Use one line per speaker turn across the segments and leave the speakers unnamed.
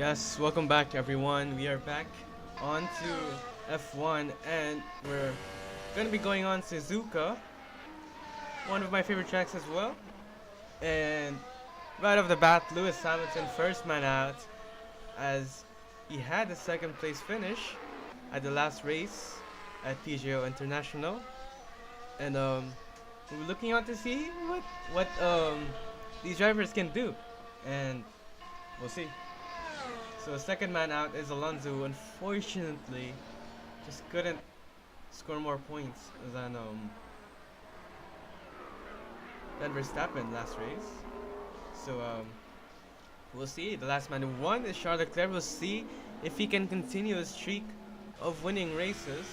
Yes, welcome back everyone. We are back on to F1 and we're gonna be going on Suzuka, one of my favorite tracks as well. And right off the bat, Lewis Hamilton first man out as he had a second place finish at the last race at PGO International. And we're looking on to see what these drivers can do. And we'll see. So second man out is Alonso, who unfortunately just couldn't score more points than Verstappen last race. So we'll see. The last man who won is Charles Leclerc. We'll see if he can continue his streak of winning races.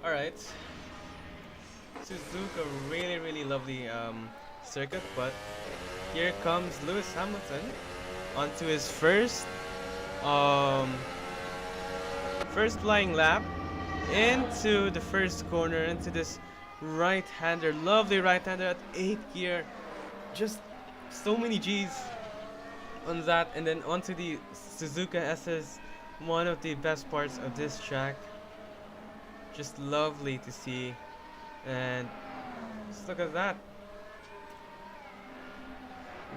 Alright. Suzuka, really lovely circuit, but here comes Lewis Hamilton onto his first flying lap into the first corner, into this right-hander, lovely right-hander at 8th gear. Just so many G's on that, and then onto the Suzuka SS, one of the best parts of this track. Just lovely to see, and just look at that.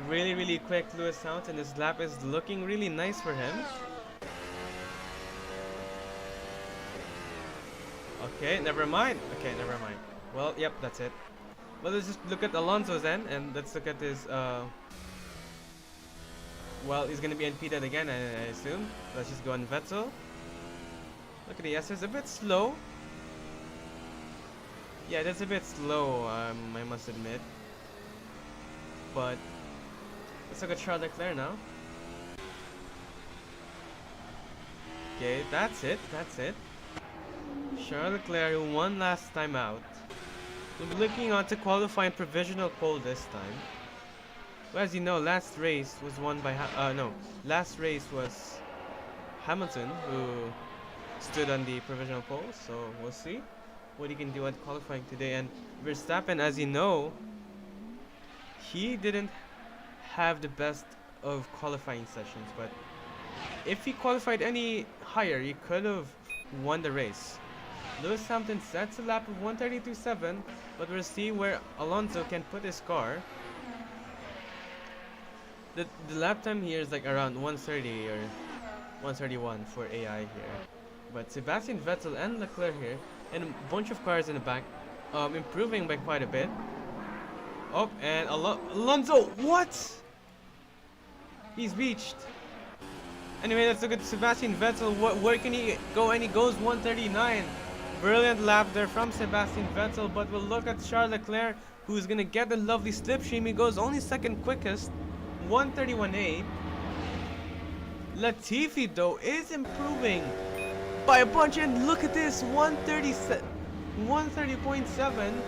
Really quick Lewis Hamilton. This lap is looking really nice for him. Okay, never mind. Well, yep, that's it. Well, let's just look at Alonso's then, and let's look at his well, he's gonna be unpeated again, I assume. Let's just go on Vettel. Look at the S, it's a bit slow. Yeah, that's a bit slow, I must admit. But let's look at Charles Leclerc now. Okay, that's it. Charles Leclerc, who won last time out, will be looking on to qualify in provisional pole this time. Well, as you know, last race was won by last race was Hamilton, who stood on the provisional pole. So we'll see what he can do at qualifying today. And Verstappen, as you know, he didn't have the best of qualifying sessions, but if he qualified any higher, he could have won the race. Lewis Hamilton sets a lap of 132.7, but we'll see where Alonso can put his car. The lap time here is like around 130 or 131 for AI here, but Sebastian Vettel and Leclerc here, and a bunch of cars in the back, improving by quite a bit. Oh, and Alonso, what? He's beached. Anyway, let's look at Sebastian Vettel. Where can he go? And he goes 139. Brilliant lap there from Sebastian Vettel. But we'll look at Charles Leclerc, who's gonna get the lovely slipstream. He goes only second quickest, 131.8. Latifi though is improving by a bunch, and look at this, 130.7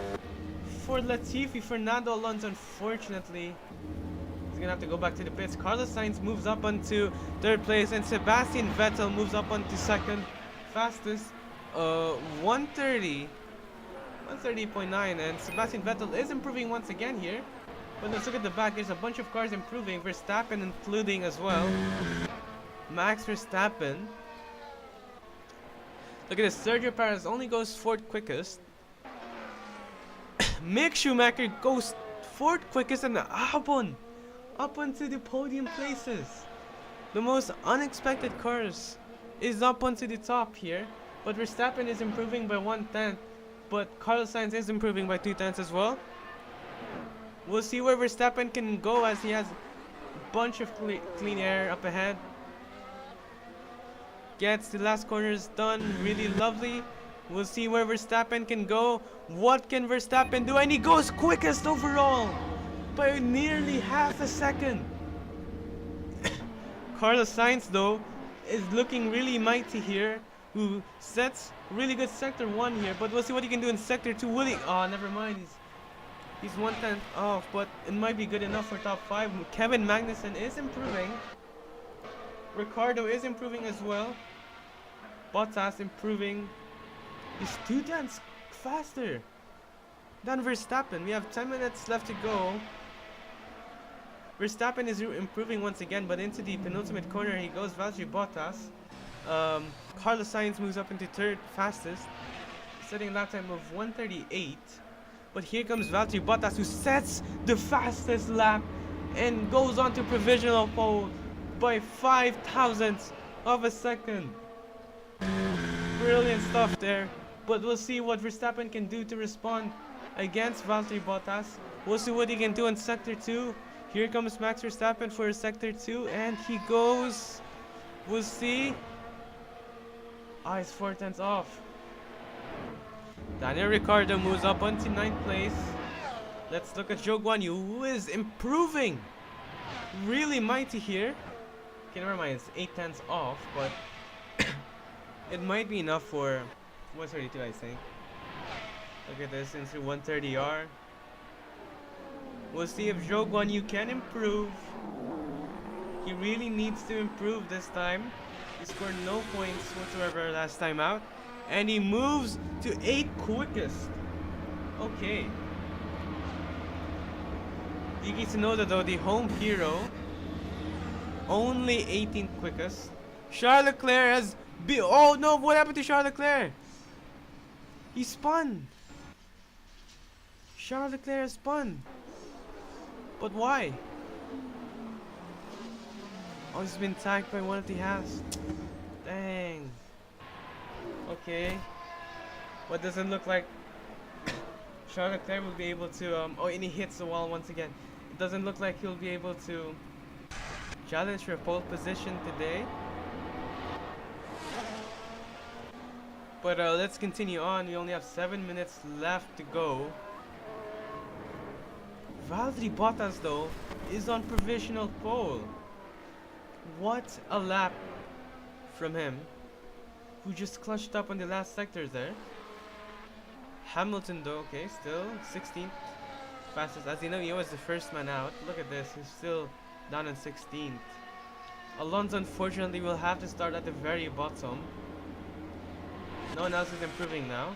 for Latifi. Fernando Alonso, unfortunately, he's gonna have to go back to the pits. Carlos Sainz moves up onto third place, and Sebastian Vettel moves up onto second fastest, 130.9, and Sebastian Vettel is improving once again here. But let's look at the back. There's a bunch of cars improving, Verstappen including as well. Max Verstappen. Look at this, Sergio Perez only goes fourth quickest. Mick Schumacher goes fourth quickest, and Albon up onto the podium places. The most unexpected cars is up onto the top here, but Verstappen is improving by 1/10, but Carlos Sainz is improving by 2/10 as well. We'll see where Verstappen can go, as he has a bunch of clean air up ahead. Gets the last corners done really lovely. We'll see where Verstappen can go. What can Verstappen do? And he goes quickest overall by nearly half a second. Carlos Sainz though is looking really mighty here, who sets really good sector 1 here, but we'll see what he can do in sector 2. Will he? Oh, never mind, he's 1/10 off, but it might be good enough for top 5. Kevin Magnussen is improving. Ricardo is improving as well. Bottas improving. He's 2/10 faster than Verstappen. We have 10 minutes left to go. Verstappen is improving once again, but into the penultimate corner he goes. Valtteri Bottas. Carlos Sainz moves up into third fastest, setting a lap time of 1:38. But here comes Valtteri Bottas, who sets the fastest lap and goes on to provisional pole by 0.005 of a second. Brilliant stuff there. But we'll see what Verstappen can do to respond against Valtteri Bottas. We'll see what he can do in Sector 2. Here comes Max Verstappen for Sector 2, and he goes. We'll see. Ah, it's 0.4 off. Daniel Ricciardo moves up onto 9th place. Let's look at Zhou Guanyu, who is improving. Really mighty here. Okay, never mind, it's 0.8 off, but it might be enough for 132, I think. Look at this, into 130R. We'll see if Zhou Guanyu can improve. He really needs to improve this time. He scored no points whatsoever last time out. And he moves to 8th quickest. Okay. Yuki Tsunoda, though, the home hero, only 18th quickest. Charles Leclerc has been. Oh no, what happened to Charles Leclerc? He spun. Charles Leclerc spun. But why? Oh, he's been tagged by one of the halves. Dang. Okay. What doesn't look like Charles Leclerc will be able to oh, and he hits the wall once again. It doesn't look like he'll be able to challenge for pole position today. But let's continue on. We only have 7 minutes left to go. Valtteri Bottas, though, is on provisional pole. What a lap from him, who just clutched up on the last sectors there. Hamilton, though, okay, still 16th fastest. As you know, he was the first man out. Look at this, he's still down in 16th. Alonso, unfortunately, will have to start at the very bottom. No one else is improving now.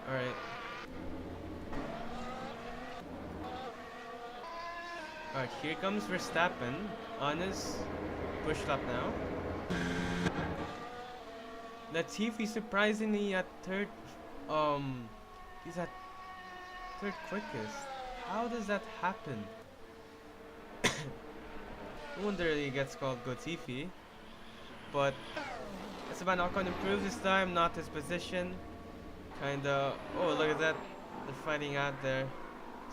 Alright. Alright, here comes Verstappen on his push lap now. Latifi surprisingly at third, he's at third quickest. How does that happen? No wonder he gets called Gotifi. But Esteban Ocon improves this time, not his position. Kinda, oh look at that, they're fighting out there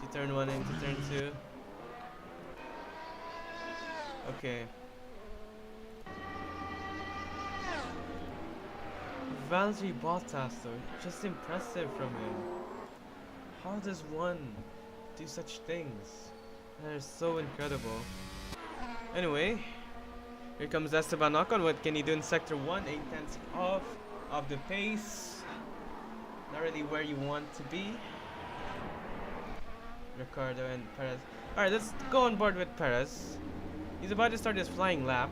to turn 1 into turn 2. Okay. Valtteri Bottas, though, just impressive from him. How does one do such things? That is so incredible. Anyway, here comes Esteban Ocon. What can he do in Sector 1? 8 tenths off of the pace. Not really where you want to be. Ricciardo and Perez. Alright, let's go on board with Perez. He's about to start his flying lap.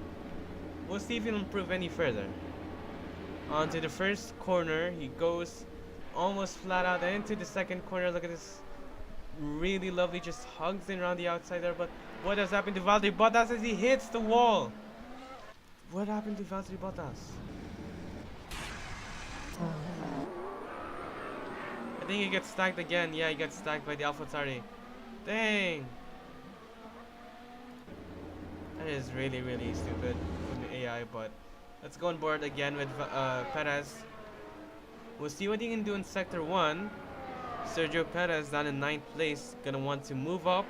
We'll see if he'll improve any further. Onto the first corner, he goes almost flat out into the second corner. Look at this, really lovely, just hugs in around the outside there. But what has happened to Valtteri Bottas as he hits the wall? What happened to Valtteri Bottas? I think he gets stacked again. Yeah, he gets stacked by the AlphaTauri. Dang. That is really, really stupid from the AI, but let's go on board again with Perez. We'll see what he can do in Sector 1. Sergio Perez down in 9th place. Gonna want to move up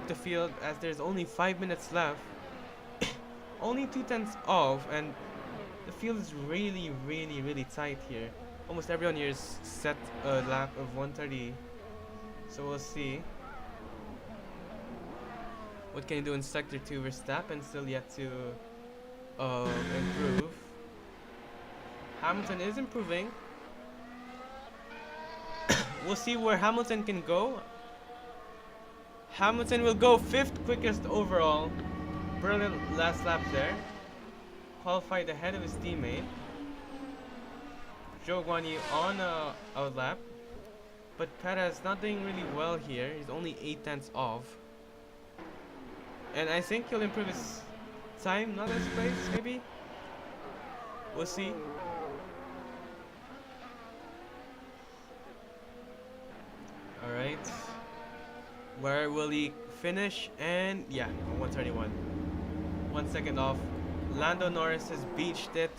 the field as there's only 5 minutes left. Only 2 tenths off, and the field is really, really, really tight here. Almost everyone here is set a lap of 130. So we'll see. What can he do in Sector 2? Verstappen still yet to improve. Hamilton is improving. We'll see where Hamilton can go. Hamilton will go 5th quickest overall. Brilliant last lap there. Qualified ahead of his teammate. Zhou Guanyu on a outlap. But Perez not doing really well here. He's only 8 tenths off. And I think he'll improve his time, not his place, maybe? We'll see. Alright. Where will he finish? And yeah, 131. 1 second off. Lando Norris has beached it.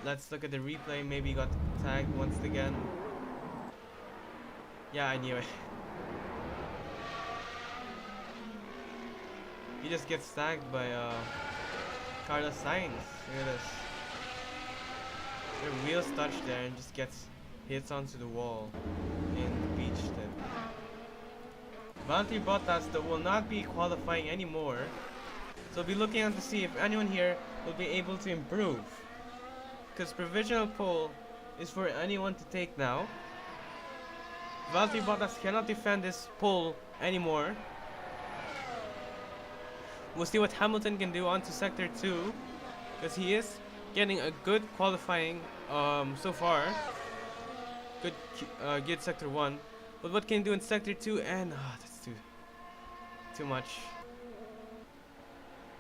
Let's look at the replay. Maybe he got tagged once again. Yeah, I knew it. He just gets tagged by Carlos Sainz. Look at this. The wheels touch there and just hits onto the wall and beached it. Valtteri Bottas though will not be qualifying anymore. So we'll be looking on to see if anyone here will be able to improve. Because provisional pole is for anyone to take now. Valtteri Bottas cannot defend this pole anymore. We'll see what Hamilton can do onto sector 2. Because he is getting a good qualifying so far. Good sector 1. But what can he do in sector 2? And that's too much.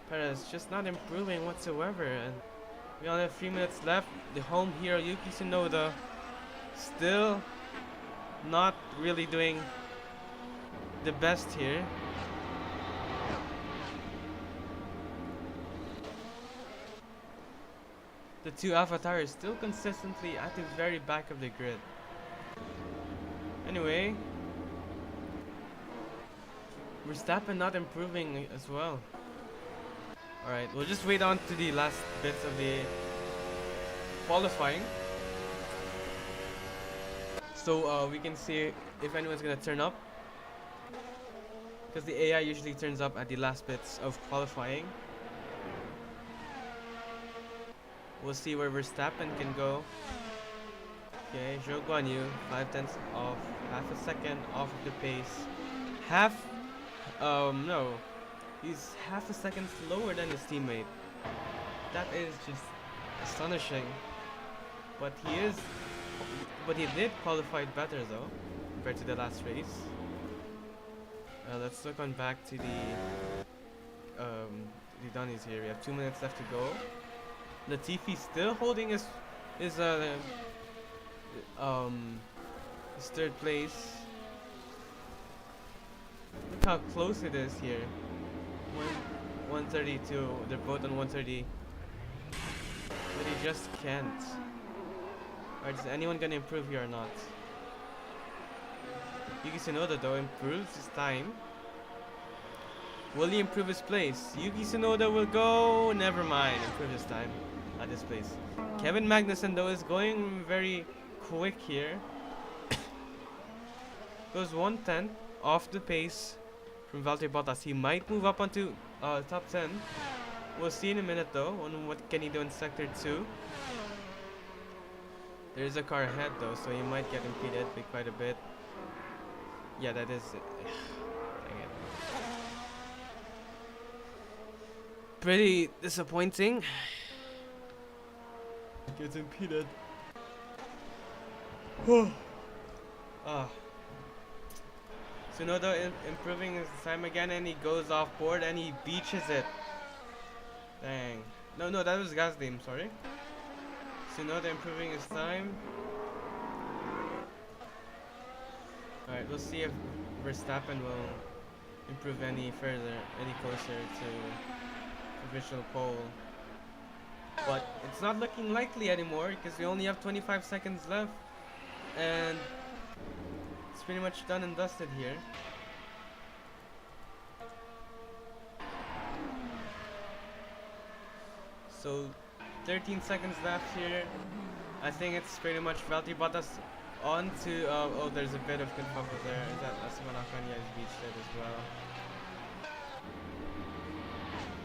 Perez just not improving whatsoever. And we only have 3 minutes left. The home hero Yuki Tsunoda still not really doing the best here. The two avatars still consistently at the very back of the grid. Anyway, Verstappen not improving as well. Alright, we'll just wait on to the last bits of the qualifying. So we can see if anyone's gonna turn up. Because the AI usually turns up at the last bits of qualifying. We'll see where Verstappen can go. Okay, Zhou Guanyu, 5 tenths off, half a second off of the pace. No. He's half a second slower than his teammate. That is just astonishing. But he did qualify better though, compared to the last race. Let's look on back to the Dunnies here. We have 2 minutes left to go. Latifi still holding his third place. Look how close it is here. 132. They're both on 130. But he just can't. Alright, is anyone gonna improve here or not? Yuki Tsunoda though improves his time. Will he improve his place? Yuki Tsunoda will go. Never mind. Improve his time at this place. Kevin Magnussen though is going very quick here. Goes 110 off the pace from Valtteri Bottas. He might move up onto top 10. We'll see in a minute though on what can he do in sector 2. There is a car ahead though, so he might get impeded by quite a bit. Yeah, that is it. Dang it. Pretty disappointing. Gets impeded. Tsunoda improving his time again, and he goes off board and he beaches it. Dang. No, that was Gasly, I'm sorry. Tsunoda improving his time. Alright, we'll see if Verstappen will improve any further, any closer to provisional pole. But it's not looking likely anymore because we only have 25 seconds left. And it's pretty much done and dusted here. So 13 seconds left here. I think it's pretty much Valtteri Bottas on to oh, there's a bit of confusion there. Is that Esteban Ocon? Yeah, he's beached it as well.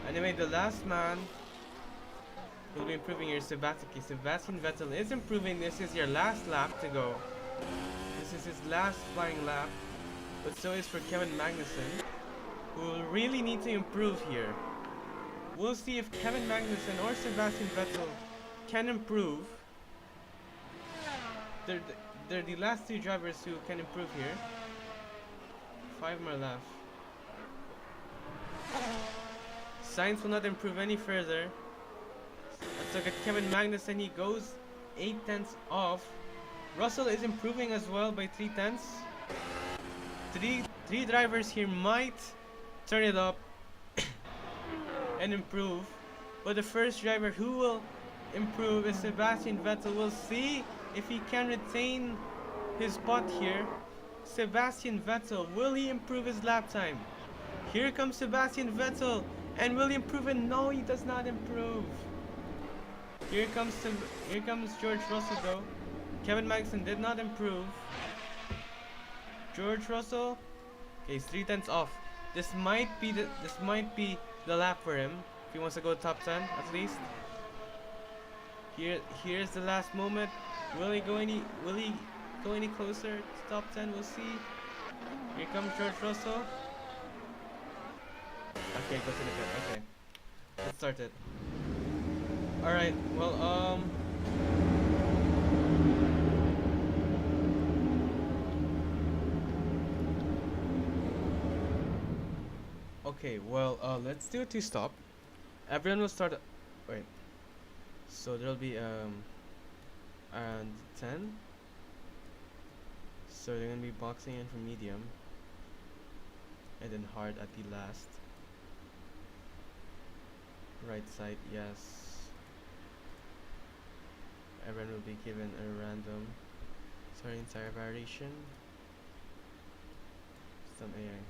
Anyway, the last man who will be improving here is Sebastian Vettel is improving. This is your last lap to go. This is his last flying lap. But so is for Kevin Magnussen, who will really need to improve here. We'll see if Kevin Magnussen or Sebastian Vettel can improve. they're the last two drivers who can improve here. 5 more left. Sainz will not improve any further. Let's look at Kevin Magnussen. He goes 8 tenths off. Russell is improving as well by 3 tenths. Three drivers here might turn it up and improve, but the first driver who will improve is Sebastian Vettel. We'll see if he can retain his spot here. Sebastian Vettel, will he improve his lap time? Here comes Sebastian Vettel, and will he improve it? No, he does not improve. Here comes George Russell though. Kevin Magnussen did not improve. George Russell, okay, he's 3 tenths off. This might be the lap for him if he wants to go top 10 at least. Here's the last moment. Will he go any closer to top 10? We'll see. Here comes George Russell. Okay, go to the pit. Okay, let's start it. All right. Well, okay, well, let's do a 2-stop. Everyone will start. Wait. So there'll be around 10. So they're gonna be boxing in for medium, and then hard at the last. Right side, yes. Everyone will be given a random starting tire variation. Some AI.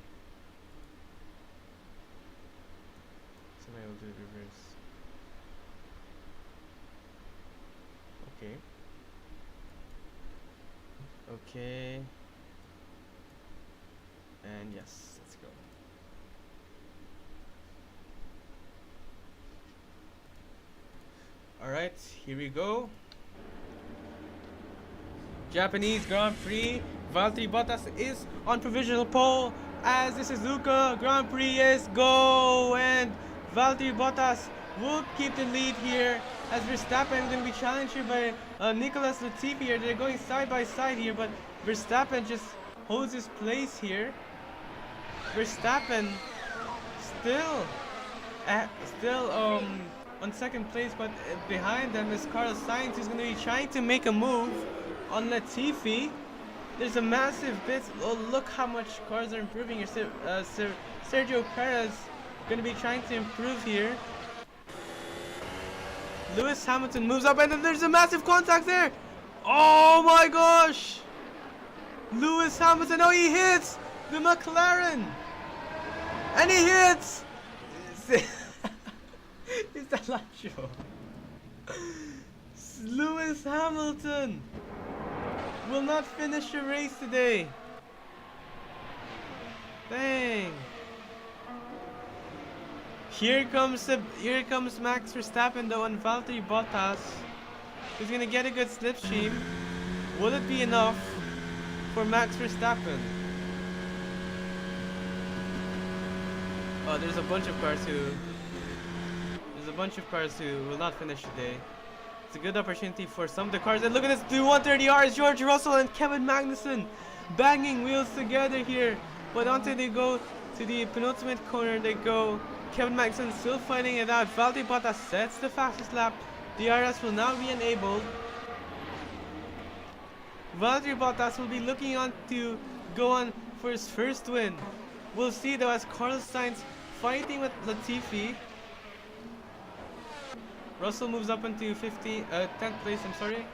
Somebody will do the reverse. Okay. Okay. And yes, let's go. Alright, here we go. Japanese Grand Prix. Valtteri Bottas is on provisional pole as the Suzuka Grand Prix is go, and Valtteri Bottas will keep the lead here as Verstappen is going to be challenged here by Nicolas Latifi here. They're going side by side here, but Verstappen just holds his place here. Verstappen still on second place, but behind them is Carlos Sainz, who's going to be trying to make a move on Latifi. There's a massive bit. Oh, look how much cars are improving here. Sergio Perez going to be trying to improve here. Lewis Hamilton moves up, and then there's a massive contact there. Oh my gosh! Lewis Hamilton, oh, he hits the McLaren, and he hits. Is that Lacho? Lewis Hamilton will not finish the race today. Dang. Here comes Max Verstappen though, and Valtteri Bottas. He's gonna get a good slipstream. Will it be enough for Max Verstappen? Oh, there's a bunch of cars who will not finish today. It's a good opportunity for some of the cars. And look at this, the 130Rs, George Russell and Kevin Magnussen banging wheels together here. But until they go to the penultimate corner, they go. Kevin Magnussen still fighting it out. Valtteri Bottas sets the fastest lap. The RS will now be enabled. Valtteri Bottas will be looking on to go on for his first win. We'll see though as Carlos Sainz fighting with Latifi. Russell moves up into 10th place, I'm sorry.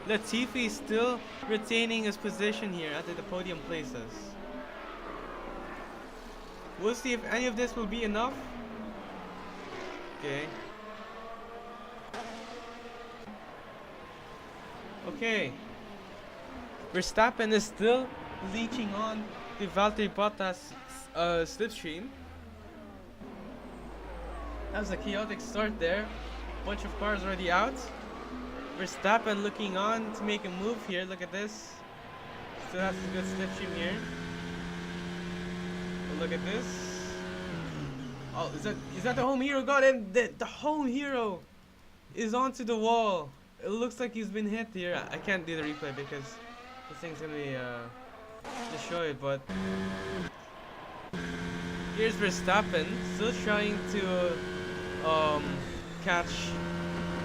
Latifi still retaining his position here at the podium places. We'll see if any of this will be enough. Okay. Okay. Verstappen is still leeching on the Valtteri Bottas slipstream. That was a chaotic start there. Bunch of cars already out. Verstappen looking on to make a move here. Look at this. Still has a good slipstream here. But look at this. Oh, is that the home hero? God, and the home hero is onto the wall. It looks like he's been hit here. I can't do the replay because This thing's gonna be destroyed, but here's Verstappen still trying to catch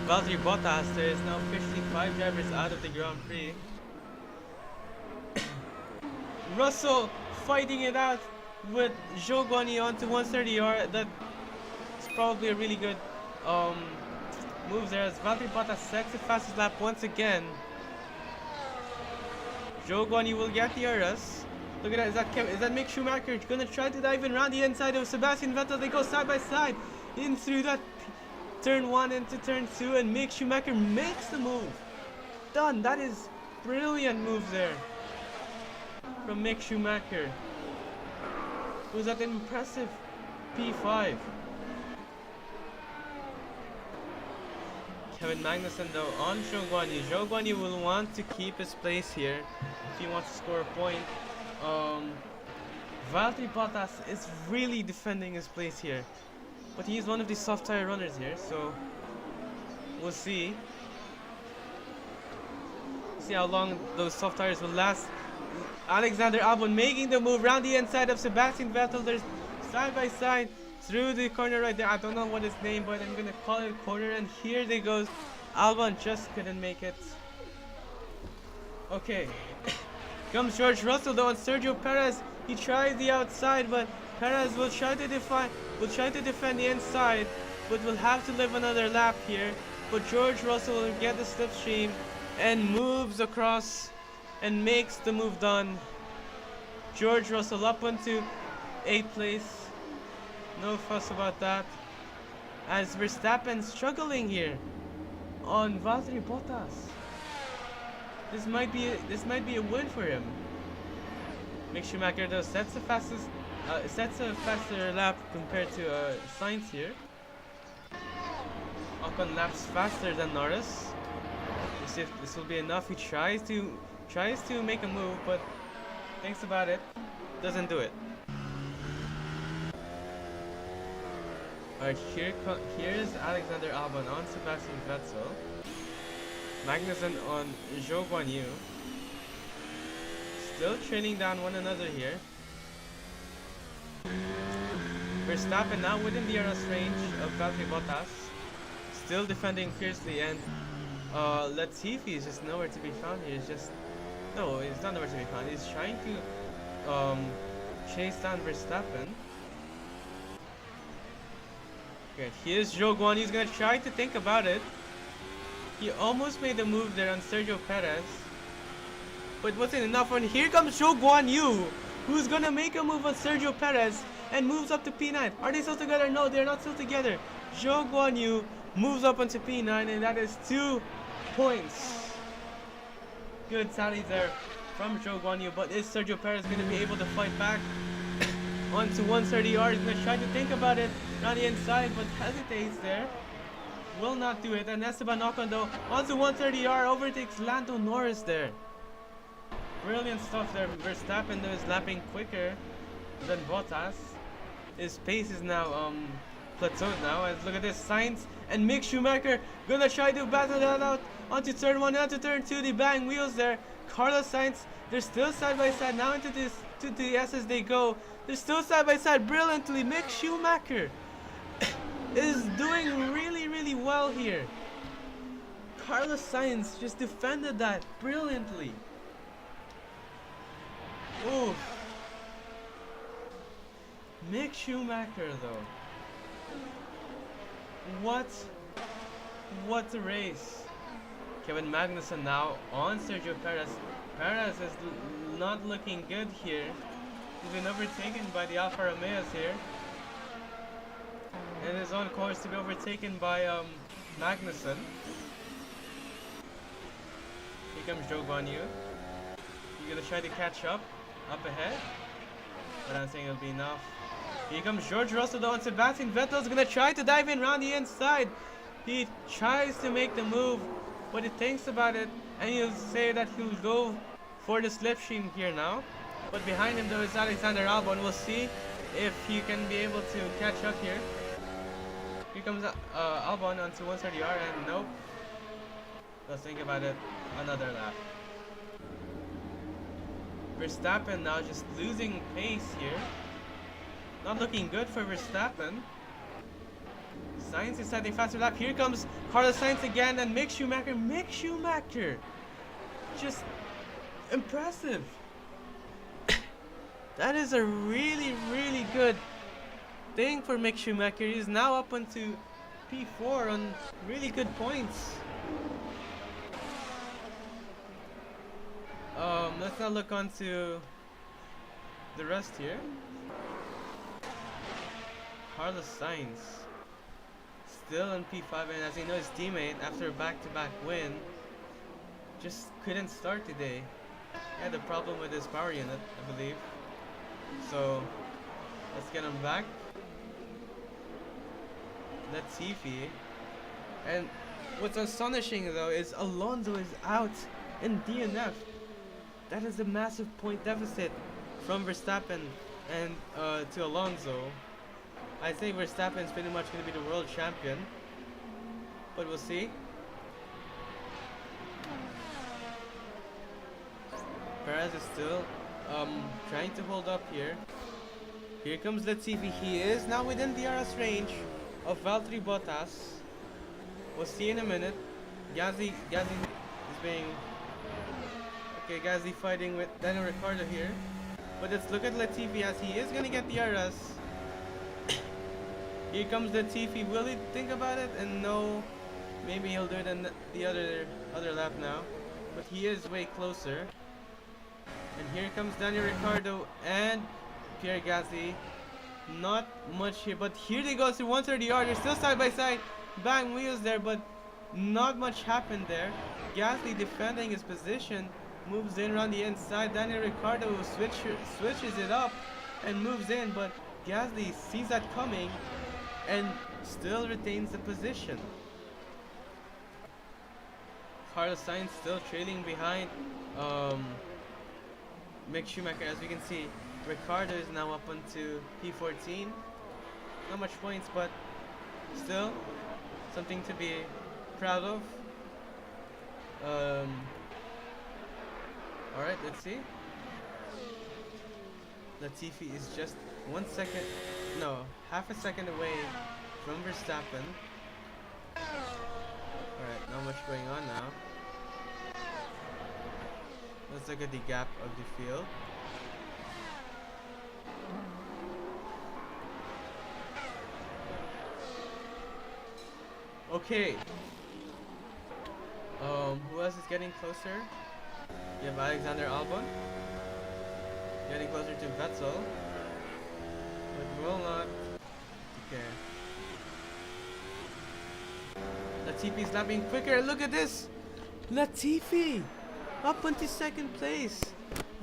Valtteri Bottas. There is now 55 drivers out of the Grand Prix. Russell fighting it out with Zhou Guanyu onto 130R. That's probably a really good move there as Valtteri Bottas sets the fastest lap once again. Zhou Guanyu will get the RS. Look at that, is that Mick Schumacher gonna try to dive in around the inside of Sebastian Vettel? They go side by side in through that turn 1 into turn 2, and Mick Schumacher makes the move. Done. That is brilliant move there from Mick Schumacher. It was that impressive P5. Kevin Magnussen though on Zhou Guanyu. Zhou Guanyu will want to keep his place here if he wants to score a point. Valtteri Bottas is really defending his place here, but he's one of the soft tire runners here, so we'll see how long those soft tires will last. Alexander Albon making the move around the inside of Sebastian Vettel. There's side by side through the corner right there. I don't know what his name, but I'm gonna call it corner, and here they goes. Albon just couldn't make it. Okay. Comes George Russell though on Sergio Perez. He tries the outside, but Perez will try to defend the inside, but will have to live another lap here. But George Russell will get the slipstream and moves across and makes the move done. George Russell up into 8th place. No fuss about that. As Verstappen struggling here on Valtteri Bottas. This might be a win for him. Mick Schumacher though sets a faster lap compared to Sainz here. Ocon laps faster than Norris. Let's see if this will be enough. He tries to make a move, but thinks about it, doesn't do it. Alright, here's Alexander Albon on Sebastian Vettel. Magnussen on Zhou Guanyu. Still trailing down one another here. Verstappen now within the RS range of Valtteri Bottas. Still defending fiercely, and Latifi is just nowhere to be found here. No, he's not nowhere to be found. He's trying to chase down Verstappen. Good. Here's Zhou Guanyu. He's gonna try to think about it. He almost made the move there on Sergio Perez, but wasn't enough. And here comes Zhou Guanyu, who's gonna make a move on Sergio Perez and moves up to P9. Are they still together? No, they're not still together. Zhou Guanyu moves up onto P9, and that is 2 points. Good tally there from Zhou Guanyu, but is Sergio Perez gonna be able to fight back onto 130R? He's gonna try to think about it on the inside, but hesitates there. Will not do it. And Esteban Ocon though onto 130R overtakes Lando Norris there. Brilliant stuff there. Verstappen though is lapping quicker than Bottas. His pace is now plateaued now. As look at this, Sainz and Mick Schumacher gonna try to battle that out onto turn 1, onto turn 2. The bang wheels there. Carlos Sainz, they're still side by side now into the S as they go. They're still side by side brilliantly. Mick Schumacher is doing really well here. Carlos Sainz just defended that brilliantly. Ooh. Mick Schumacher though. What a race. Kevin Magnussen now on Sergio Perez. Perez is not looking good here. He's been overtaken by the Alfa Romeos here, and is on course to be overtaken by Magnussen. Here comes Zhou Guanyu. He's gonna try to catch up ahead, but I don't think it'll be enough. Here comes George Russell though, and Sebastian Vettel is gonna try to dive in around the inside. He tries to make the move, but he thinks about it, and he'll say that he'll go for the slipstream here now. But behind him though is Alexander Albon. We'll see if he can be able to catch up here. Here comes Albon onto 130R, and nope. Let's think about it. Another lap. Verstappen now just losing pace here. Not looking good for Verstappen. Sainz is setting faster lap. Here comes Carlos Sainz again and Mick Schumacher. Mick Schumacher! Just impressive. That is a really, really good thing for Mick Schumacher. He's now up onto P4 on really good points. Let's now look onto the rest here. Carlos Sainz still in P5, and as you know, his teammate, after a back-to-back win, just couldn't start today. He had a problem with his power unit, I believe. So let's get him back. Latifi. And what's astonishing though is Alonso is out in DNF. That is a massive point deficit from Verstappen and to Alonso. I think Verstappen is pretty much going to be the world champion, but we'll see. Perez is still trying to hold up here. Here comes Latifi. He is now within the DRS range of Valtteri Bottas. We'll see in a minute. Gasly is being... Okay, Gasly fighting with Daniel Ricciardo here. But let's look at Latifi as he is going to get the DRS. Here comes Latifi. Will he think about it? And no. Maybe he'll do it in the other lap now. But he is way closer. And here comes Daniel Ricciardo and Pierre Gasly. Not much here, but here they go to 130R. They're still side by side. Bang wheels there, but not much happened there. Gasly defending his position. Moves in around the inside. Daniel Ricciardo switches it up and moves in, but Gasly sees that coming and still retains the position. Carlos Sainz still trailing behind Mick Schumacher. As we can see, Ricciardo is now up onto P14. Not much points, but still something to be proud of. Alright, let's see. Latifi is just 1 second, no, half a second away from Verstappen. Alright, not much going on now. Let's look at the gap of the field. Okay. Who else is getting closer? You have Alexander Albon getting closer to Vettel, but will not. Okay. Latifi's lapping quicker. Look at this. Latifi up into second place.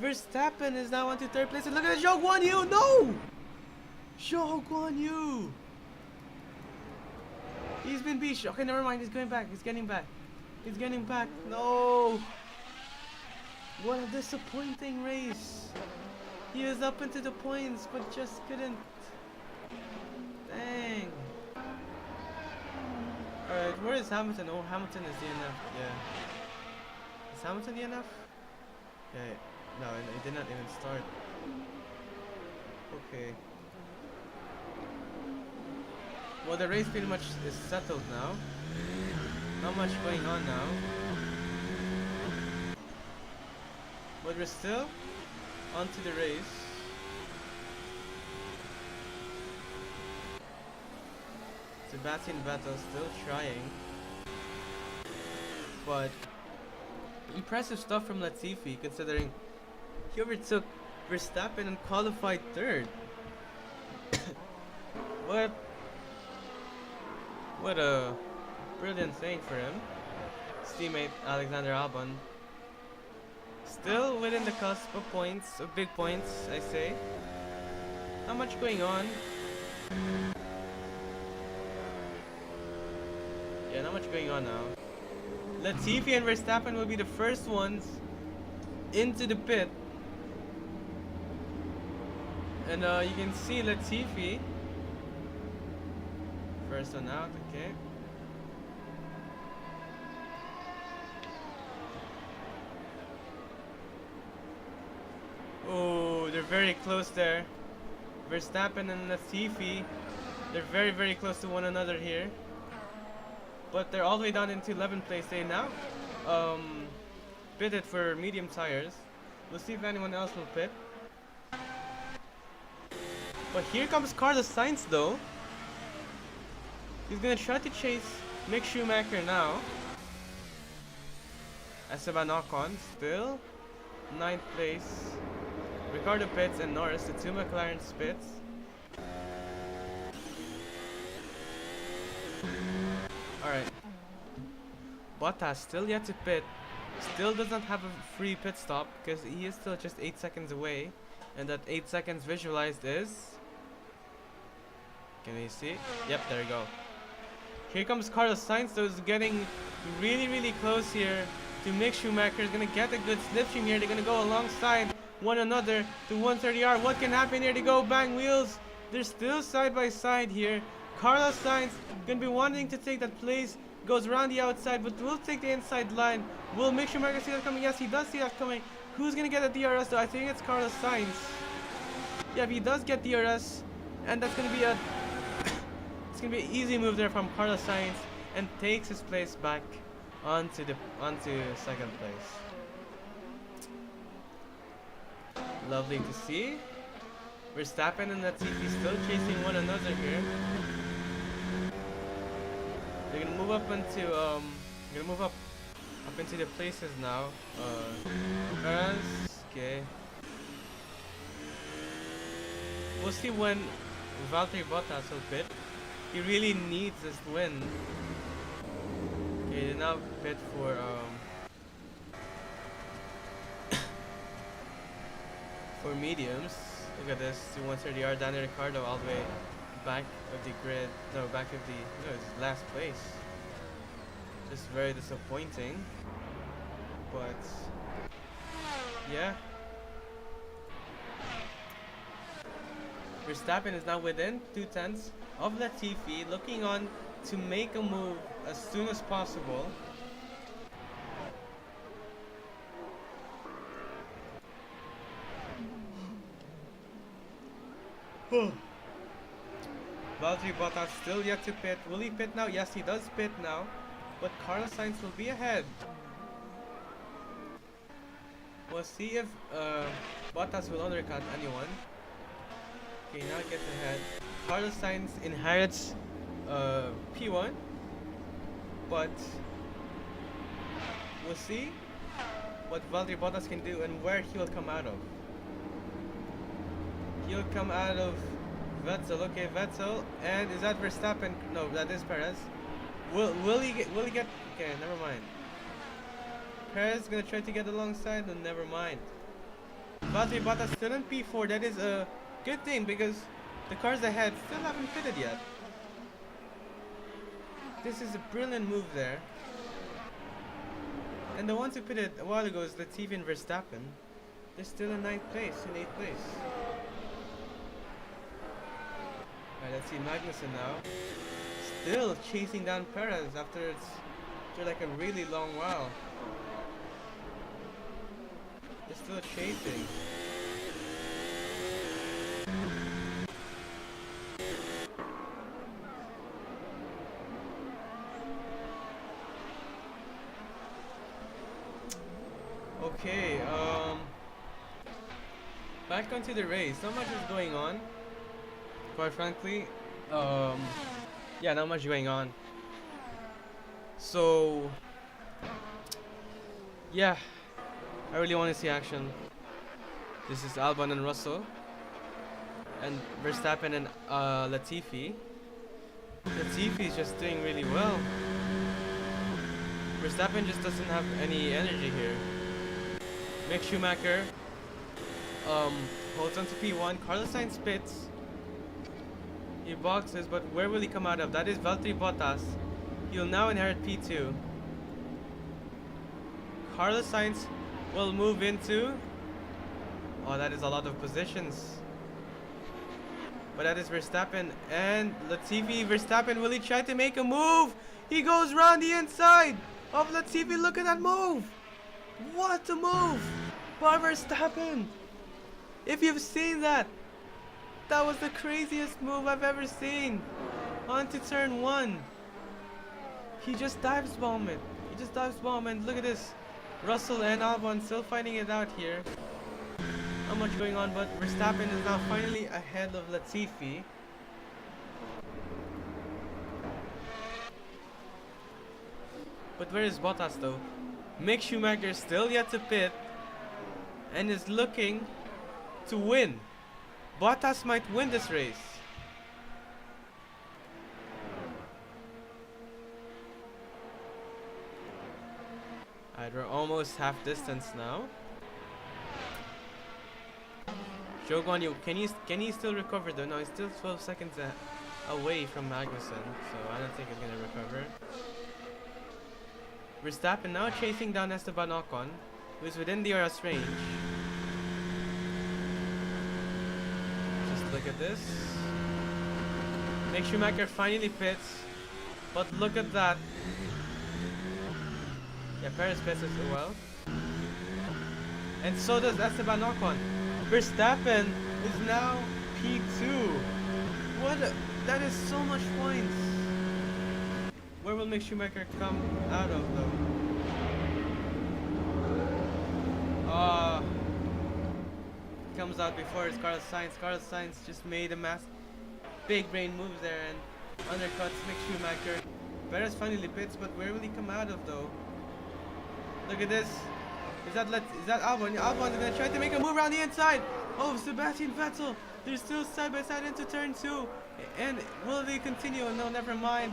Verstappen is now onto third place. And look at Zhou Guan Yu. No, Zhou Guan Yu. He's been beat. Okay, never mind. He's going back. He's getting back. He's getting back. No. What a disappointing race. He was up into the points, but just couldn't. Dang. Alright, where is Hamilton? Oh, Hamilton is DNF. Yeah. Is Hamilton DNF? Okay. No, it did not even start. Okay. Well, the race pretty much is settled now. Not much going on now. But we're still onto the race. Sebastian Vettel still trying. But impressive stuff from Latifi, considering he overtook Verstappen and qualified third. What a brilliant thing for him. His teammate Alexander Albon still within the cusp of points, of big points, I say. Not much going on. Yeah, not much going on now. Latifi and Verstappen will be the first ones into the pit. And you can see Latifi. First one out, okay. they're very close there. Verstappen and Latifi, they're very, very close to one another here. But they're all the way down into 11th place. They now pitted for medium tires. We'll see if anyone else will pit. But here comes Carlos Sainz though. He's gonna try to chase Mick Schumacher now. Esteban Ocon still 9th place. Ricardo pits and Norris, the two McLaren pits. Alright. Bottas still yet to pit. Still does not have a free pit stop because he is still just 8 seconds away. And that 8 seconds visualized is... Can you see? Yep, there you go. Here comes Carlos Sainz, though, is getting really, really close here to Mick Schumacher. Is going to get a good slipstream here. They're going to go alongside one another to 130R. What can happen here? They go bang wheels. They're still side by side here. Carlos Sainz going to be wanting to take that place. Goes around the outside, but will take the inside line. Will Mick Schumacher see that coming? Yes, he does see that coming. Who's going to get a DRS, though? I think it's Carlos Sainz. Yeah, he does get DRS. And that's going to be a... It's going to be an easy move there from Carlos Sainz. And takes his place back onto second place. Lovely to see. Verstappen and Latifi still chasing one another here. They're gonna move up into the places now. Perez, okay. We'll see when Valtteri Bottas will pit. He really needs this win. Okay, they now pit for for mediums. Look at this, 130R, Daniel Ricciardo all the way back of the grid, back of the, it's last place. Just very disappointing, but yeah. Verstappen is now within 2/10 of Latifi, looking on to make a move as soon as possible. Valtteri Bottas still yet to pit. Will he pit now? Yes, he does pit now. But Carlos Sainz will be ahead. We'll see if Bottas will undercut anyone. Okay, now it gets ahead. Carlos Sainz inherits P1. But we'll see what Valtteri Bottas can do and where he will come out of. He'll come out of Vettel. Okay, Vettel, and is that Verstappen? No, that is Perez. Will he get? Okay, never mind. Perez is gonna try to get alongside, and never mind. Valtteri Bottas still in P4. That is a good thing because the cars ahead still haven't pitted yet. This is a brilliant move there. And the ones who pitted a while ago is Latifi and Verstappen. They're still in 9th place, in 8th place. Alright, let's see Magnussen now. Still chasing down Perez after like a really long while. They're still chasing. Okay, back onto the race. Not much is going on. Quite frankly, yeah, not much going on. So, yeah, I really want to see action. This is Albon and Russell, and Verstappen and Latifi. Latifi is just doing really well. Verstappen just doesn't have any energy here. Mick Schumacher holds on to P1. Carlos Sainz pits. He boxes, but where will he come out of? That is Valtteri Bottas. He'll now inherit P2. Carlos Sainz will move into... Oh, that is a lot of positions. But that is Verstappen and Latifi. Verstappen, will he try to make a move? He goes round the inside of Latifi. Look at that move. What a move by Verstappen. If you've seen that, that was the craziest move I've ever seen. On to turn 1. He just dives bomb it. He just dives bomb, and look at this. Russell and Albon still fighting it out here. Not much going on, but Verstappen is now finally ahead of Latifi. But where is Bottas though? Mick Schumacher still yet to pit and is looking to win. Bottas might win this race. Alright, we're almost half distance now. Zhou Guanyu, can he still recover though? No, he's still 12 seconds away from Magnussen, so I don't think he's gonna recover. Verstappen now chasing down Esteban Ocon, who is within the DRS range. Just look at this. Mick Schumacher finally pits, but look at that. Yeah, Perez pits as well. And so does Esteban Ocon. Verstappen is now P2. That is so much points. Where will Mick Schumacher come out of though? Comes out before it's Carlos Sainz. Carlos Sainz just made a big brain moves there and undercuts Mick Schumacher. Perez finally pits, but where will he come out of though? Look at this. Is that Albon? Albon is gonna try to make a move around the inside. Oh, Sebastian Vettel. They're still side by side into turn 2. And will they continue? No, never mind.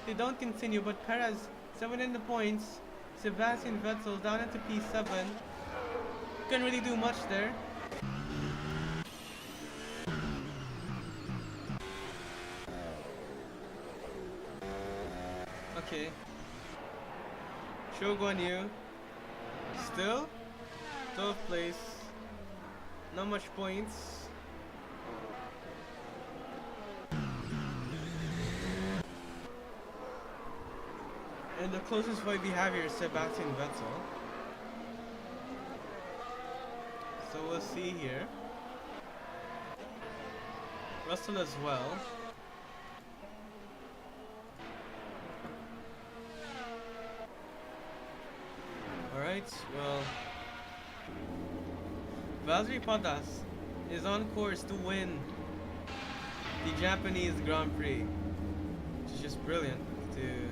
They don't continue, but Perez 7 in the points. Sebastian Vettel down into P7. Couldn't really do much there. Okay. Zhou Guanyu still 12th place. Not much points. And the closest fight we have here is Sebastian Vettel. So we'll see here. Russell as well. Alright, well, Valtteri Bottas is on course to win the Japanese Grand Prix, which is just brilliant to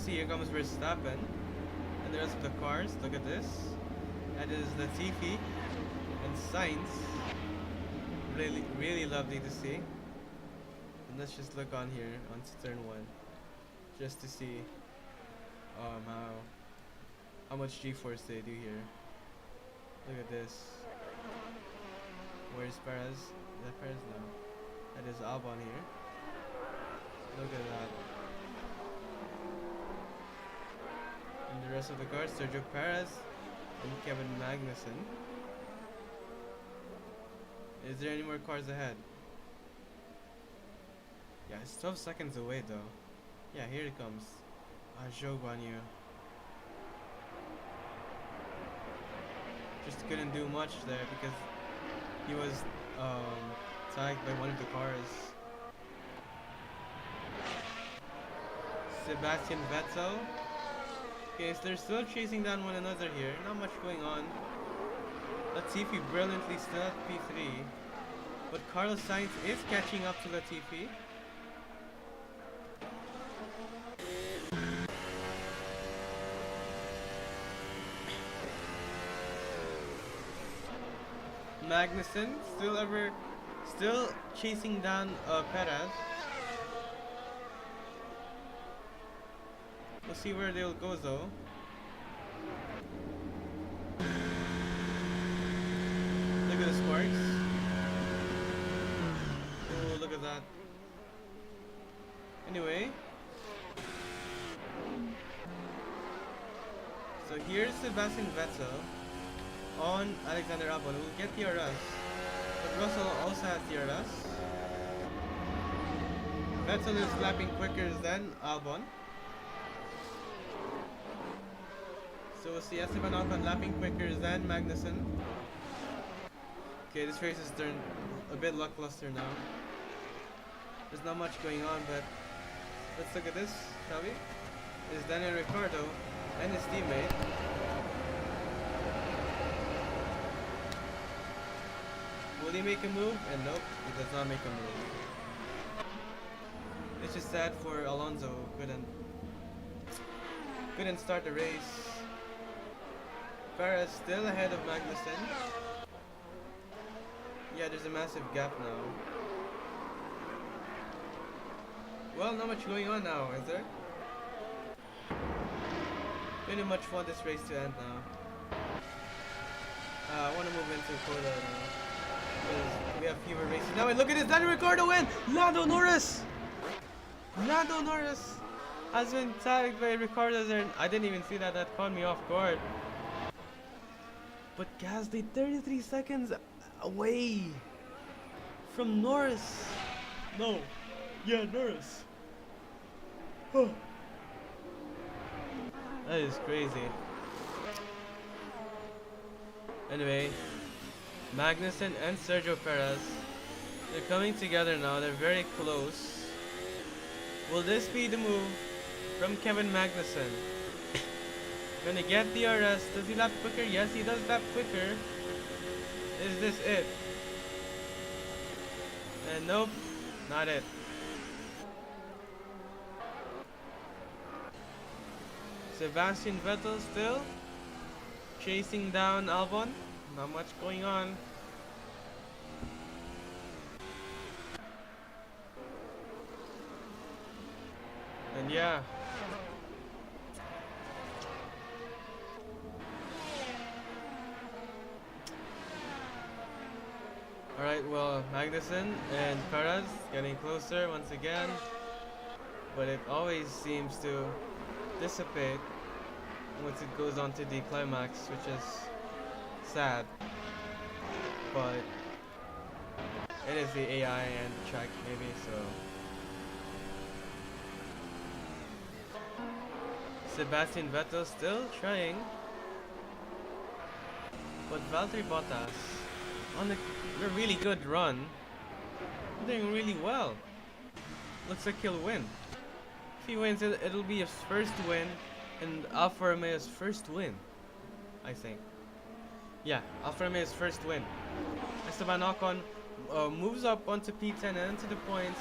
see. Here comes Verstappen and the rest of the cars. Look at this. That is Latifi and Sainz. Really lovely to see. And let's just look on here on turn 1 just to see how much G-force they do here. Look at this. Where's Perez? Is that Perez? No. That is Albon here. Look at that. And the rest of the cars, Sergio Perez and Kevin Magnussen. Is there any more cars ahead? Yeah, it's 12 seconds away though. Yeah, here it comes. Zhou Guanyu. Just couldn't do much there because he was tagged by one of the cars. Sebastian Vettel. Okay, so they're still chasing down one another here. Not much going on. Latifi brilliantly still at P3. But Carlos Sainz is catching up to Latifi. Magnussen still chasing down Perez. We'll see where they'll go though. Look at the sparks. Oh, look at that. Anyway. So here's Sebastian Vettel on Alexander Albon, who will get DRS. But Russell also has DRS. Vettel is lapping quicker than Albon. So we'll see Esteban Ocon lapping quicker than Magnussen. Okay, this race has turned a bit lackluster now. There's not much going on, but let's look at this, shall we? Is Daniel Ricciardo and his teammate. Will he make a move? And nope, he does not make a move. It's just sad for Alonso. Couldn't start the race. Perez still ahead of Magnussen. Yeah, there's a massive gap now. Well, not much going on now, is there? Pretty much want this race to end now. I want to move into Corsa now, because we have fewer races now. And look at this, Daniel Ricciardo win! Lando Norris! Lando Norris has been tagged by Ricciardo there. I didn't even see that, that caught me off guard. But Gasly 33 seconds away from Norris. No. Yeah, Norris. Oh. That is crazy. Anyway, Magnussen and Sergio Perez, they're coming together now. They're very close. Will this be the move from Kevin Magnussen? Gonna get the DRS. Does he lap quicker? Yes, he does lap quicker. Is this it? And nope, not it. Sebastian Vettel still chasing down Albon. Not much going on. And yeah. Alright, well, Magnussen and Perez getting closer once again. But it always seems to dissipate once it goes on to the climax, which is sad. But it is the AI and the track maybe, so. Sebastian Vettel still trying, but Valtteri Bottas on a really good run, doing really well. Looks like he'll win. If he wins, it'll be his first win and Alfa Romeo's first win, I think. Yeah, Alfa Romeo's first win. Esteban Ocon moves up onto P10 and into the points,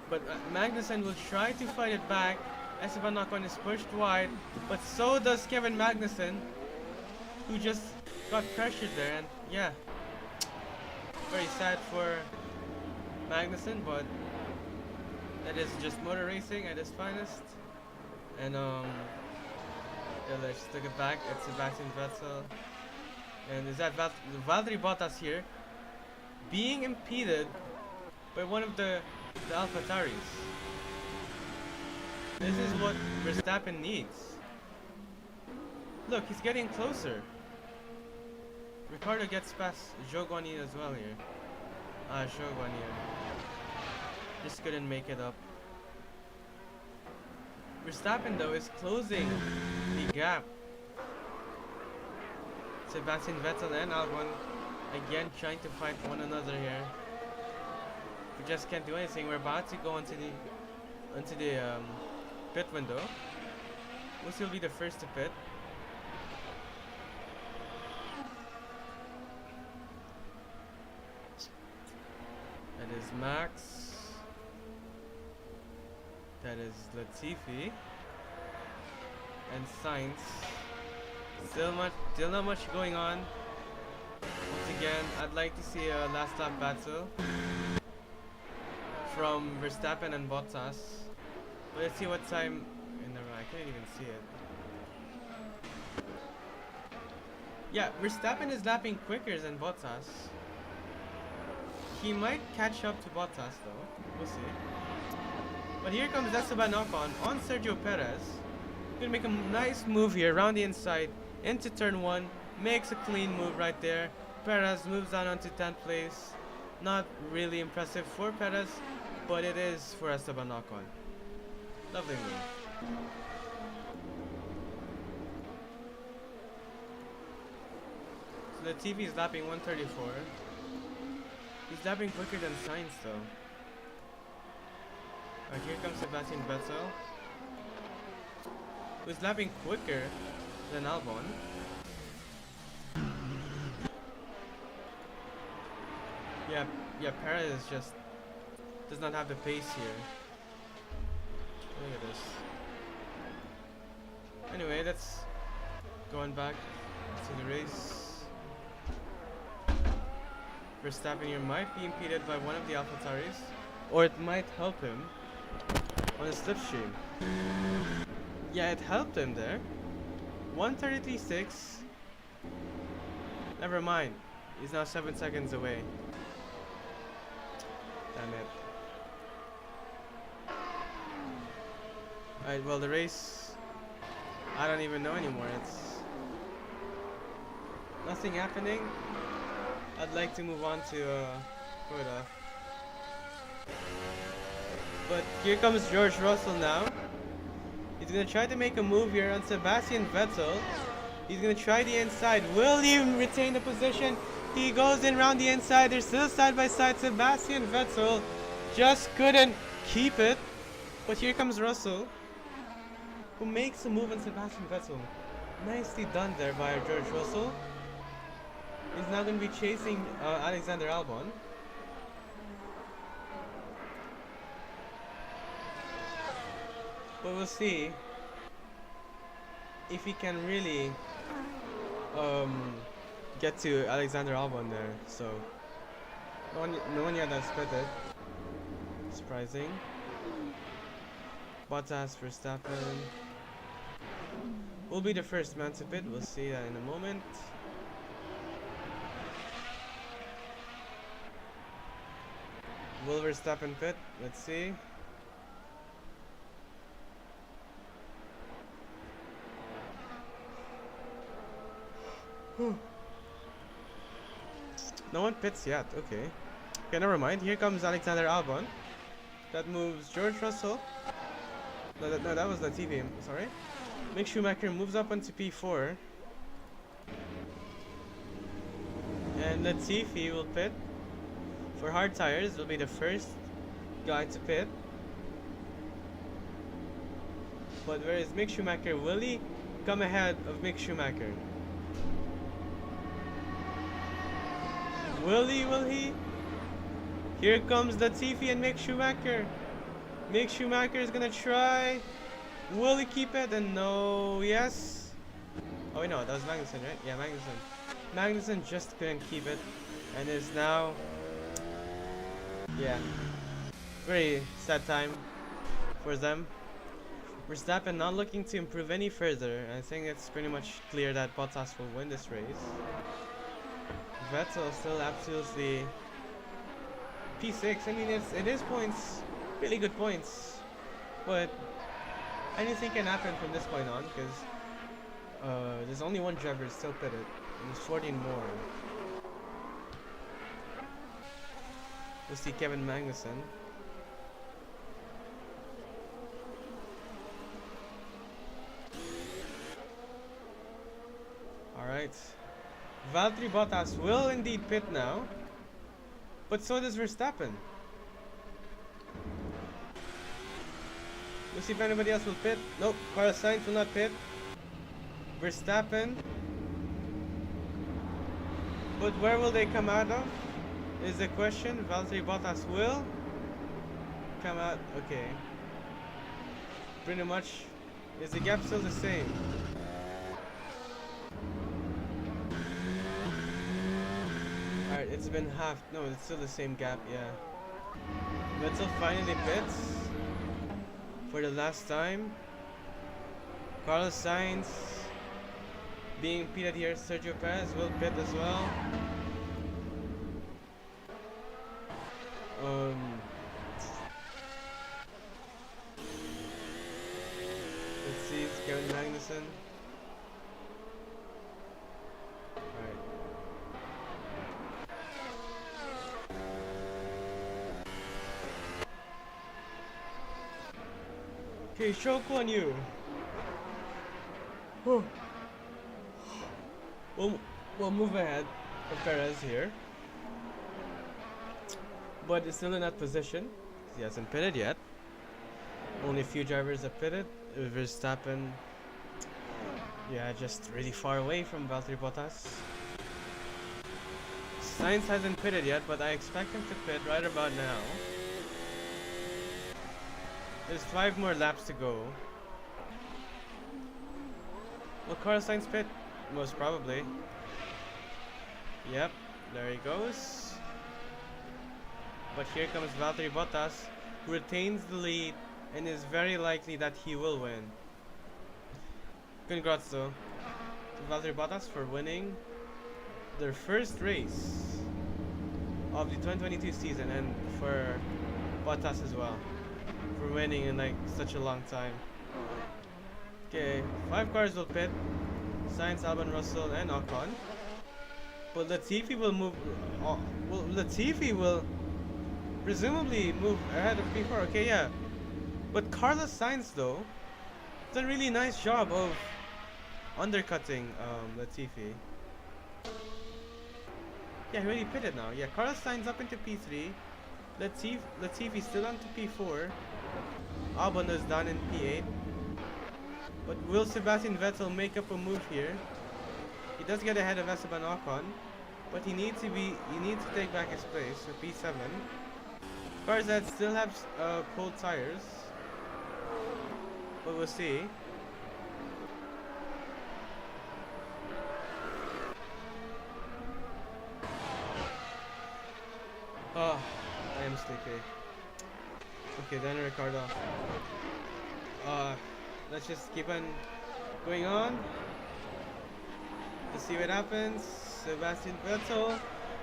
but Magnussen will try to fight it back. Esteban Ocon is pushed wide, but so does Kevin Magnussen, who just got pressured there. And yeah, very sad for Magnussen, but that is just motor racing at its finest. And yeah, let's take it back at Sebastian Vettel. And is that Valtteri Bottas here being impeded by one of the AlphaTauris? This is what Verstappen needs. Look, he's getting closer. Ricciardo gets past Zhou Guanyu as well here. Zhou Guanyu. Just couldn't make it up. Verstappen though is closing the gap. Sebastian Vettel and Albon again trying to fight one another here. We just can't do anything. We're about to go into the pit window. We'll be the first to pit. That is Max. That is Latifi. And Sainz. Still not much going on. Once again, I'd like to see a last lap battle from Verstappen and Bottas. But let's see what time in the I can't even see it. Yeah, Verstappen is lapping quicker than Bottas. He might catch up to Bottas though. We'll see. But here comes Esteban Ocon on Sergio Perez. Gonna make a nice move here around the inside into turn 1. Makes a clean move right there. Perez moves down onto 10th place. Not really impressive for Perez, but it is for Esteban Ocon. Lovely move. So Latifi is lapping 134. He's lapping quicker than Sainz though. Here comes Sebastian Vettel, who's lapping quicker than Albon. Yeah, Perez just does not have the pace here. Look at this. Anyway, let's going back to the race. Verstappen here might be impeded by one of the AlphaTauris, or it might help him on his slipstream. Yeah, it helped him there. 133.6. Never mind. He's now 7 seconds away. Damn it. Alright, well the race, I don't even know anymore. It's nothing happening. I'd like to move on to Corsa. But here comes George Russell now. He's gonna try to make a move here on Sebastian Vettel. He's gonna try the inside. Will he retain the position? He goes in around the inside. They're still side by side. Sebastian Vettel just couldn't keep it. But here comes Russell, who makes a move on Sebastian Vettel. Nicely done there by George Russell. He's now going to be chasing Alexander Albon. But we'll see if he can really get to Alexander Albon there. So no one yet has split it. Surprising. Bottas, Verstappen will be the first man to pit. We'll see that in a moment. Will Verstappen pit? Let's see. No one pits yet. Okay, never mind. Here comes Alexander Albon. That moves George Russell. No, that was Latifi. Sorry. Mick Schumacher moves up onto P4. And Latifi will pit. For hard tires, will be the first guy to pit. But where is Mick Schumacher? Will he come ahead of Mick Schumacher? Will he? Here comes Latifi and Mick Schumacher. Mick Schumacher is gonna try. Will he keep it? And no, yes. Oh wait, no, that was Magnussen, right? Yeah, Magnussen just couldn't keep it, and is now, yeah, very sad time for them. Verstappen not looking to improve any further. I think it's pretty much clear that Bottas will win this race. Vettel still absolutely P6. I mean, it is points, really good points, but anything can happen from this point on because there's only one driver still pitted, and there's 14 more. We'll see Kevin Magnussen. Alright. Valtteri Bottas will indeed pit now, but so does Verstappen. We'll see if anybody else will pit. Nope, Carlos Sainz will not pit. Verstappen. But where will they come out of is the question. Valtteri Bottas will come out. Okay. Pretty much. Is the gap still the same? Alright, it's been half. No, it's still the same gap, yeah. Vettel finally pits for the last time. Carlos Sainz being pitted here. Sergio Perez will pit as well. Let's see, it's Kevin Magnussen. Alright. Okay, choke on you. Well, will move ahead of Perez here. But is still in that position. He hasn't pitted yet. Only a few drivers have pitted. Verstappen, yeah, just really far away from Valtteri Bottas. Sainz hasn't pitted yet, but I expect him to pit right about now. There's 5 more laps to go. Will Carlos Sainz pit? Most probably. Yep, there he goes. But here comes Valtteri Bottas, who retains the lead and is very likely that he will win. Congrats though to Valtteri Bottas for winning their first race of the 2022 season, and for Bottas as well for winning in like such a long time. Okay, 5 cars will pit: Sainz, Albon, Russell, and Ocon. But Latifi will move. Latifi will presumably move ahead of P4. Okay, yeah. But Carlos Sainz though did a really nice job of undercutting Latifi. Yeah, he already pitted now. Yeah, Carlos Sainz up into P3. Latifi still onto P4. Albon is down in P8. But will Sebastian Vettel make up a move here? He does get ahead of Esteban Ocon, but he needs to take back his place. So P7. Cars that still have cold tires, but we'll see. Oh, I am sleepy. Okay, Daniel Ricciardo. Let's just keep on going on. Let's see what happens. Sebastian Vettel,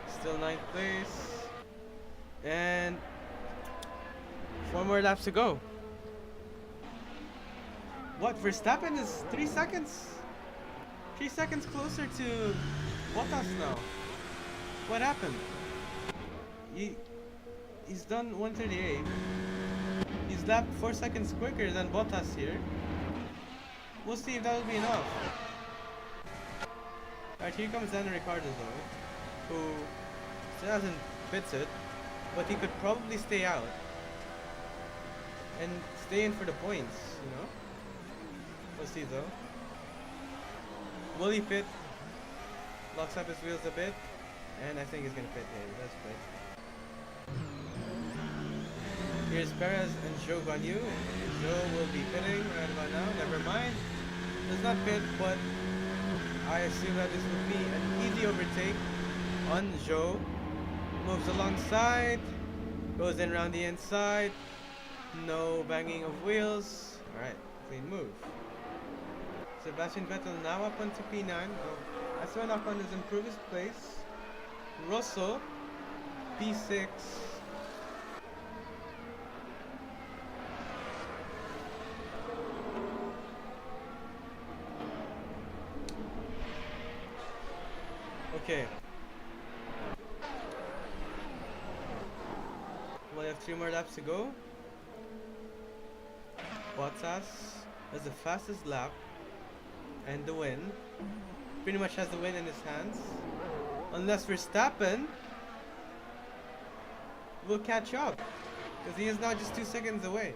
still 9th place. And 4 more laps to go. What? Verstappen is 3 seconds? 3 seconds closer to Bottas now. What happened? He's done 138. He's lapped 4 seconds quicker than Bottas here. We'll see if that will be enough. Alright, here comes Daniel Ricciardo though, who still hasn't pitted, but he could probably stay out and stay in for the points, you know? We'll see though. Will he pit? Locks up his wheels a bit, and I think he's gonna pit here. That's great. Here's Perez and Zhou Guanyu. Zhou will be pitting right about now. Never mind. Does not pit, but I assume that this will be an easy overtake on Zhou. Moves alongside, goes in around the inside. No banging of wheels. Alright, clean move. Sebastian Vettel now up onto P9. Esteban Ocon has improved his place. Russell, P6. Okay. We have 3 more laps to go. Bottas has the fastest lap and the win. Pretty much has the win in his hands. Unless Verstappen will catch up, because he is now just 2 seconds away.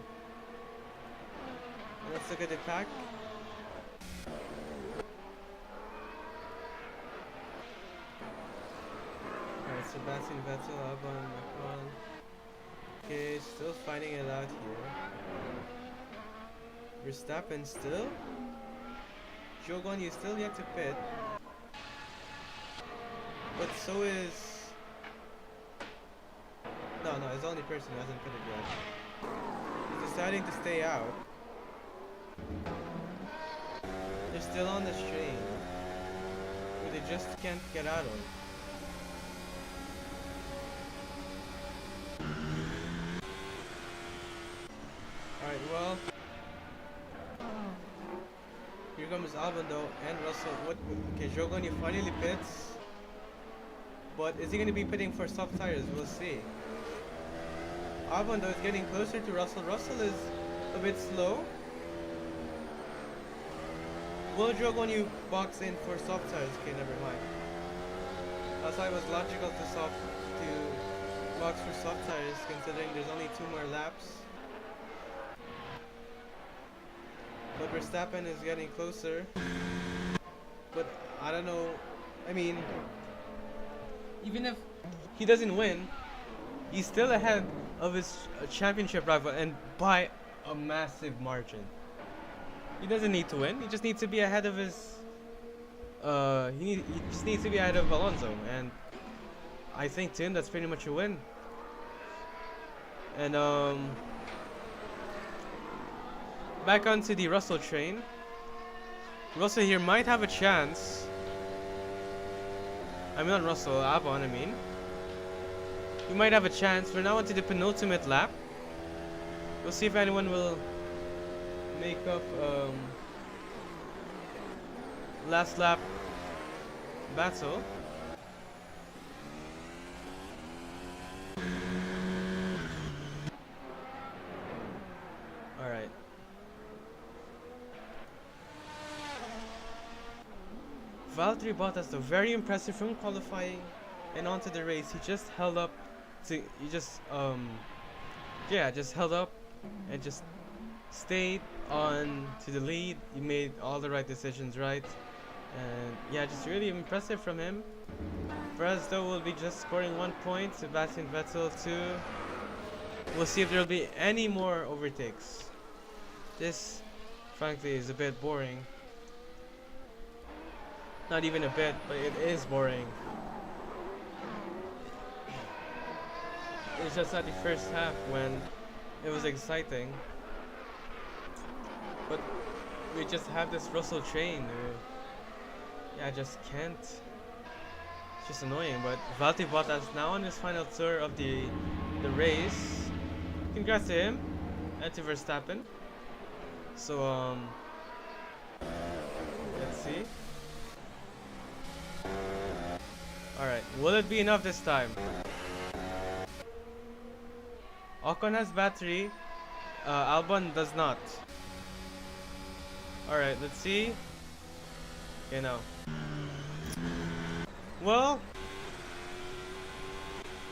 Let's look at the pack. Alright, Sebastian Vettel, Albon, Ocon. Okay, still fighting it out here. Verstappen still. Zhou Guanyu still yet to pit. But so is... No, it's the only person who hasn't pitted yet. He's deciding to stay out. They're still on the strain, but they just can't get out of. Alright, well, here comes Albon though, and Russell. Okay, Zhou Guanyu finally pits. But is he going to be pitting for soft tires? We'll see. Albon though is getting closer to Russell. Russell is a bit slow. Will Zhou Guanyu box in for soft tires? Okay, never mind. I thought it was logical to box for soft tires, considering there's only 2 more laps. But Verstappen is getting closer. But I don't know. I mean, even if he doesn't win, he's still ahead of his championship rival, and by a massive margin. He doesn't need to win. He just needs to be ahead of his. He just needs to be ahead of Alonso, and I think to him that's pretty much a win. And back onto the Russell train. Russell here might have a chance. I mean, not Russell, Albon, I mean. We might have a chance. We're now onto the penultimate lap. We'll see if anyone will make up last lap battle. Alright. Valtteri Bottas, though, very impressive from qualifying and onto the race. He just held up to, just held up and just stayed on to the lead. He made all the right decisions, right? And yeah, just really impressive from him. Perez, though, will be just scoring 1 point. Sebastian Vettel 2. We'll see if there will be any more overtakes. This, frankly, is a bit boring. Not even a bit, but it is boring. It's just at the first half when it was exciting. But we just have this Russell train. Yeah, I just can't. It's just annoying. But Valtteri Bottas now on his final tour of the race. Congrats to him and to Verstappen. So let's see. Alright, will it be enough this time? Ocon has battery, Albon does not. Alright, let's see. Okay, now. Well,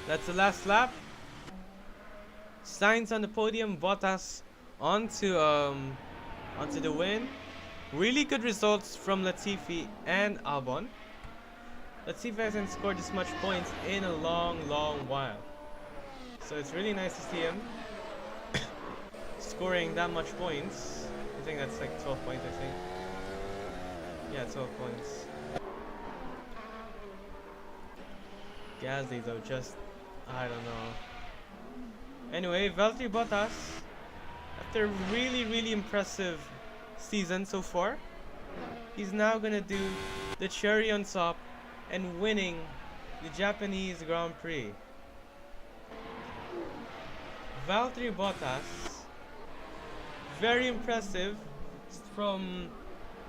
that's the last lap. Sainz on the podium, Bottas onto the win. Really good results from Latifi and Albon. Latifi hasn't scored this much points in a long while. So it's really nice to see him scoring that much points. I think that's like 12 points, I think. Yeah, 12 points. Gasly, though, just, I don't know. Anyway, Valtteri Bottas, after a really impressive season so far, he's now gonna do the cherry on top and winning the Japanese Grand Prix. Valtteri Bottas, very impressive from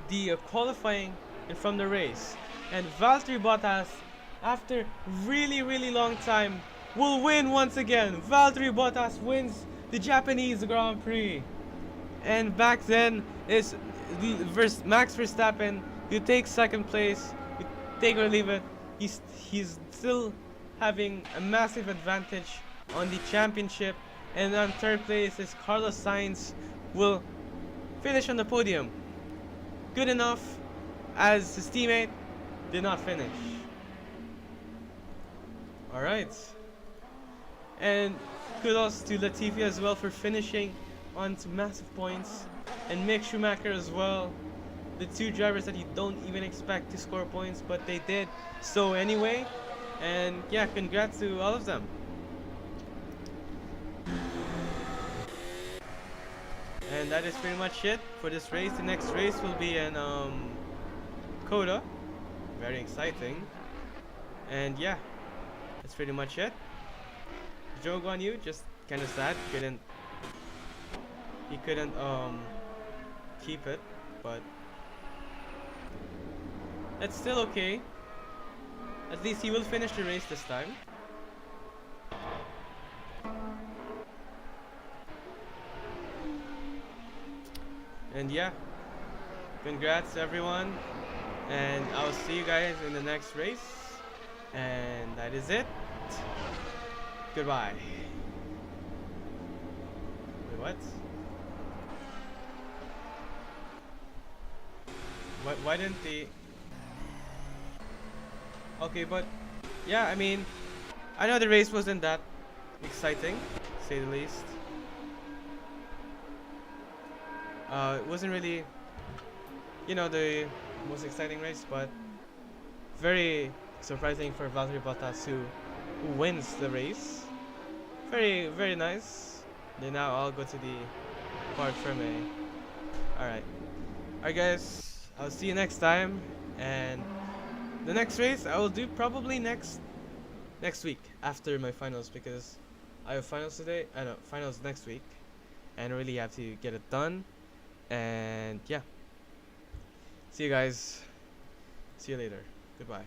the qualifying and from the race. And Valtteri Bottas, after really long time, will win once again. Valtteri Bottas wins the Japanese Grand Prix. And back then is Max Verstappen, who takes second place. You take or leave it. He's still having a massive advantage on the championship. And on third place is Carlos Sainz, will finish on the podium. Good enough, as his teammate did not finish. Alright. And kudos to Latifi as well for finishing on some massive points. And Mick Schumacher as well. The two drivers that you don't even expect to score points, but they did so anyway. And yeah, congrats to all of them. And that is pretty much it for this race. The next race will be in Coda. Very exciting. And yeah, that's pretty much it. Joe Guan Yu, just kind of sad. He couldn't keep it, but that's still okay. At least he will finish the race this time. And yeah, congrats everyone, and I'll see you guys in the next race. And that is it. Goodbye. Wait, what? Why didn't the... Okay, but yeah, I mean, I know the race wasn't that exciting, to say the least. It wasn't really, the most exciting race, but very surprising for Valtteri Bottas who wins the race. Very, very nice. They now all go to the Parc Fermé. Alright. Alright guys, I'll see you next time, and the next race I will do probably next week after my finals, because I have finals today. I know finals next week, and I really have to get it done. And yeah, see you guys. See you later. Goodbye.